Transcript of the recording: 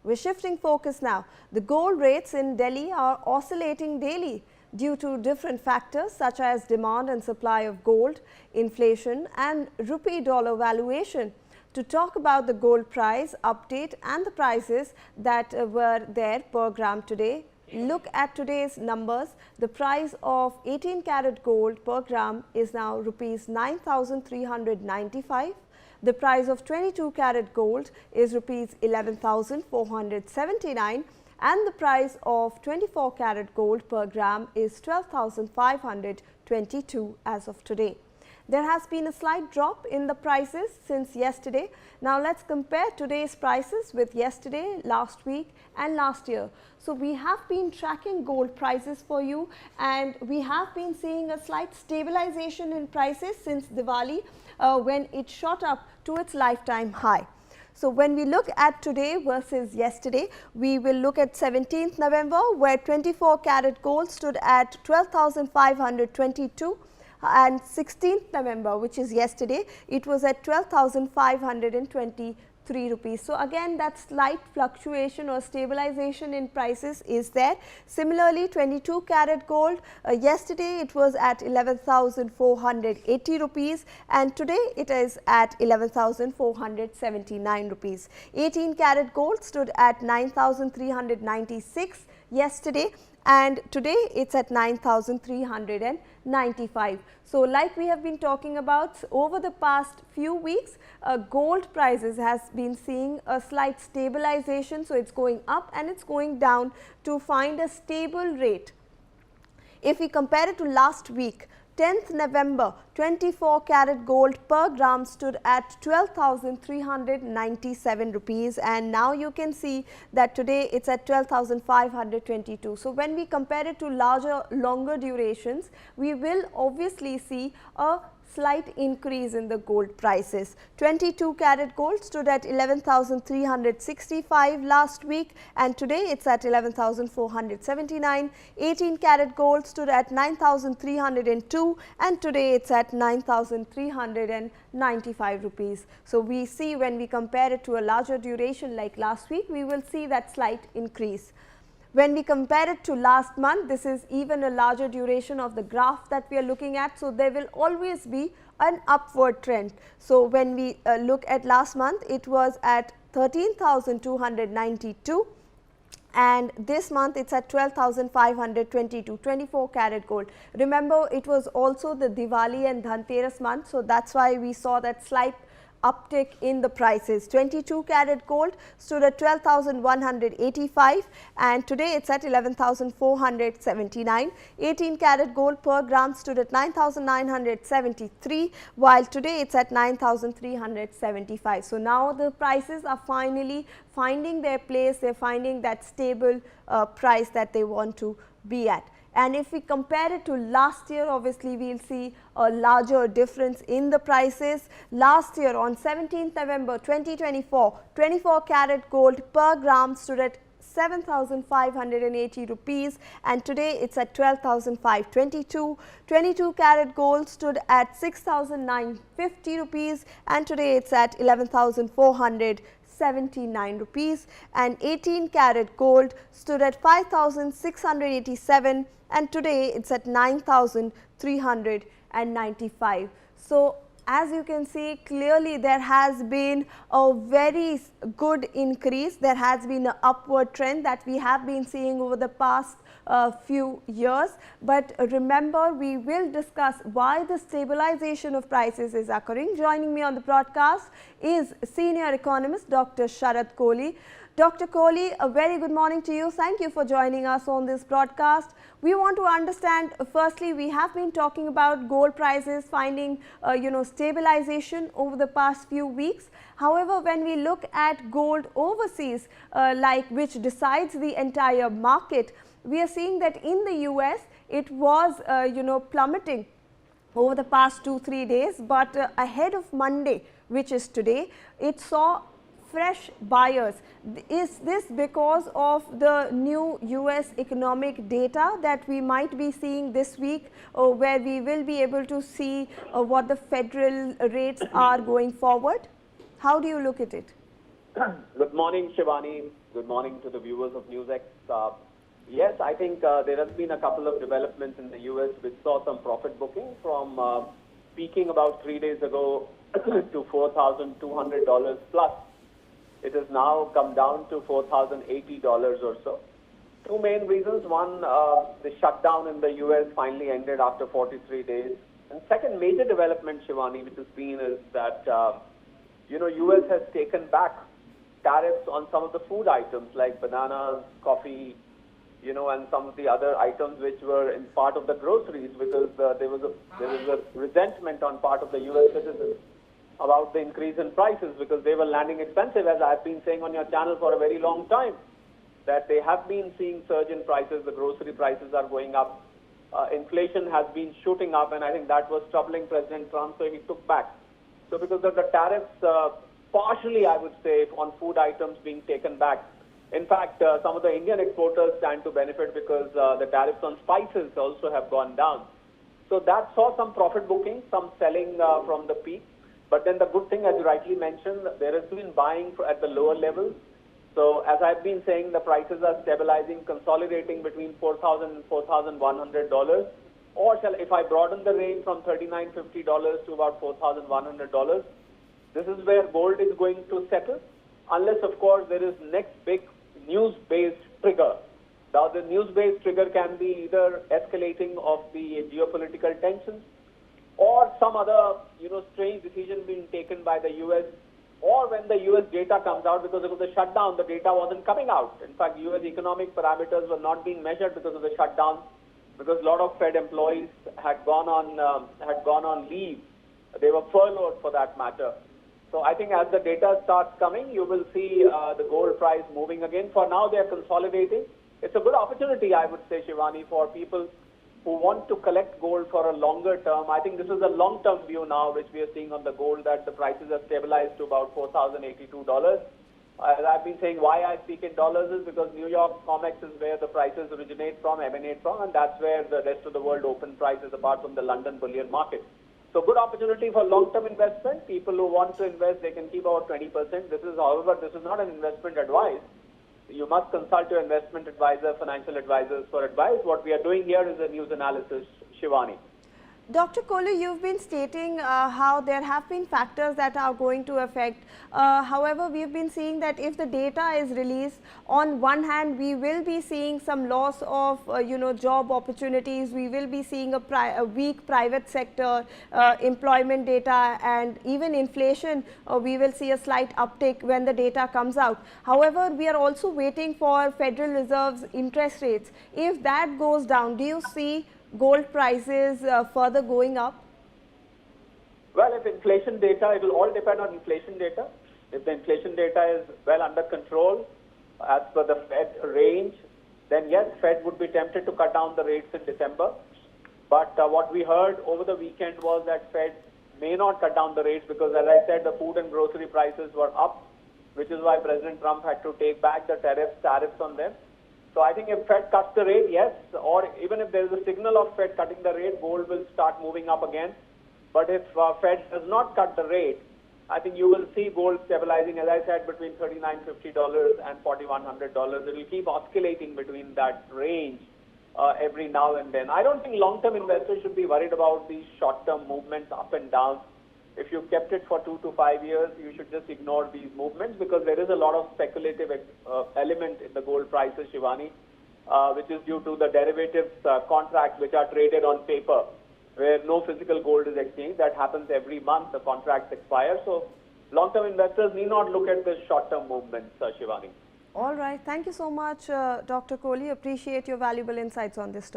We're shifting focus now. The gold rates in Delhi are oscillating daily due to different factors such as demand and supply of gold, inflation and rupee-dollar valuation. To talk about the gold price update and the prices that were there per gram today, look at today's numbers. The price of 18 karat gold per gram is now rupees 9,395. The price of 22 karat gold is rupees 11,479 and the price of 24 karat gold per gram is 12,522 as of today. There has been a slight drop in the prices since yesterday. Now let's compare today's prices with yesterday, last week and last year. So we have been tracking gold prices for you and we have been seeing a slight stabilization in prices since Diwali when it shot up to its lifetime high. So when we look at today versus yesterday, we will look at 17th November where 24 karat gold stood at 12,522 and 16th November, which is yesterday, it was at 12,523 rupees. So again, that slight fluctuation or stabilization in prices is there. Similarly, 22 karat gold, yesterday it was at 11,480 rupees and today it is at 11,479 rupees. 18 karat gold stood at 9,396 yesterday and today it's at 9,395. So like we have been talking about over the past few weeks, gold prices has been seeing a slight stabilization. So it's going up and it's going down to find a stable rate. If we compare it to last week, 10th November, 24 karat gold per gram stood at 12,397 rupees and now you can see that today it's at 12,522. So when we compare it to larger, longer durations, we will obviously see a slight increase in the gold prices. 22 karat gold stood at 11,365 last week and today it's at 11,479. 18 karat gold stood at 9,302 and today it's at 9,395 rupees. So we see when we compare it to a larger duration like last week, we will see that slight increase. When we compare it to last month, this is even a larger duration of the graph that we are looking at. So there will always be an upward trend. So when we look at last month, it was at 13,292 and this month it's at 12,522, 24 karat gold. Remember, it was also the Diwali and Dhanteras month, so that's why we saw that slight uptick in the prices. 22 karat gold stood at 12,185 and today it's at 11,479. 18 karat gold per gram stood at 9,973 while today it's at 9,375. So now the prices are finally finding their place, they're finding that stable price that they want to be at. And if we compare it to last year, obviously we will see a larger difference in the prices. Last year on 17th November 2024, 24 karat gold per gram stood at 7,580 rupees and today it's at 12,522. 22 karat gold stood at 6,950 rupees and today it's at 11,479 rupees and 18 karat gold stood at 5,687 and today it's at 9,395. So as you can see, clearly there has been a very good increase. There has been an upward trend that we have been seeing over the past few years. But remember, we will discuss why the stabilization of prices is occurring. Joining me on the broadcast is senior economist Dr. Sharad Kohli. Dr. Kohli, a very good morning to you. Thank you for joining us on this broadcast. We want to understand, firstly, we have been talking about gold prices finding, stabilization over the past few weeks. However, when we look at gold overseas, which decides the entire market, we are seeing that in the US, it was, plummeting over the past 2-3 days, but ahead of Monday, which is today, it saw fresh buyers. Is this because of the new US economic data that we might be seeing this week, where we will be able to see what the federal rates are going forward? How do you look at it? Good morning, Shivani. Good morning to the viewers of NewsX. Yes, I think there has been a couple of developments in the U.S. which saw some profit booking from peaking about 3 days ago to $4,200 plus. It has now come down to $4,080 or so. Two main reasons. One, the shutdown in the U.S. finally ended after 43 days. And second major development, Shivani, which has been is that, U.S. has taken back tariffs on some of the food items like bananas, coffee, and some of the other items which were in part of the groceries because there was a resentment on part of the U.S. citizens about the increase in prices because they were landing expensive, as I've been saying on your channel for a very long time, that they have been seeing surge in prices, the grocery prices are going up, inflation has been shooting up, and I think that was troubling President Trump, so he took back. So because of the tariffs, partially, I would say, on food items being taken back. In fact, some of the Indian exporters stand to benefit because the tariffs on spices also have gone down. So that saw some profit booking, some selling from the peak. But then the good thing, as you rightly mentioned, there has been buying at the lower levels. So as I've been saying, the prices are stabilizing, consolidating between $4,000 and $4,100. Or if I broaden the range from $3,950 to about $4,100, this is where gold is going to settle, unless, of course, there is next big news-based trigger. Now, the news-based trigger can be either escalating of the geopolitical tensions or some other, strange decision being taken by the U.S. or when the U.S. data comes out because of the shutdown, the data wasn't coming out. In fact, U.S. economic parameters were not being measured because of the shutdown, because a lot of Fed employees had gone on leave. They were furloughed for that matter. So I think as the data starts coming, you will see the gold price moving again. For now, they are consolidating. It's a good opportunity, I would say, Shivani, for people who want to collect gold for a longer term. I think this is a long-term view now, which we are seeing on the gold, that the prices have stabilized to about $4,082. As I've been saying, why I speak in dollars is because New York COMEX is where the prices originate from, emanate from, and that's where the rest of the world open prices apart from the London bullion market. So good opportunity for long-term investment. People who want to invest, they can keep about 20%. However, this is not an investment advice. You must consult your investment advisor, financial advisors for advice. What we are doing here is a news analysis, Shivani. Dr. Kohli, you've been stating how there have been factors that are going to affect. However, we've been seeing that if the data is released, on one hand, we will be seeing some loss of, job opportunities. We will be seeing a weak private sector employment data, and even inflation. We will see a slight uptick when the data comes out. However, we are also waiting for Federal Reserve's interest rates. If that goes down, do you see gold prices further going up? Well, if inflation data, it will all depend on inflation data. If the inflation data is well under control, as per the Fed range, then yes, Fed would be tempted to cut down the rates in December. But what we heard over the weekend was that Fed may not cut down the rates because, as I said, the food and grocery prices were up, which is why President Trump had to take back the tariffs on them. So I think if Fed cuts the rate, yes, or even if there is a signal of Fed cutting the rate, gold will start moving up again. But if Fed does not cut the rate, I think you will see gold stabilizing, as I said, between $3,950 and $4,100. It will keep oscillating between that range every now and then. I don't think long-term investors should be worried about these short-term movements up and down. If you kept it for 2 to 5 years, you should just ignore these movements because there is a lot of speculative element in the gold prices, Shivani, which is due to the derivatives contracts which are traded on paper, where no physical gold is exchanged. That happens every month. The contracts expire. So long-term investors need not look at the short-term movements, Shivani. All right. Thank you so much, Dr. Kohli. Appreciate your valuable insights on this topic.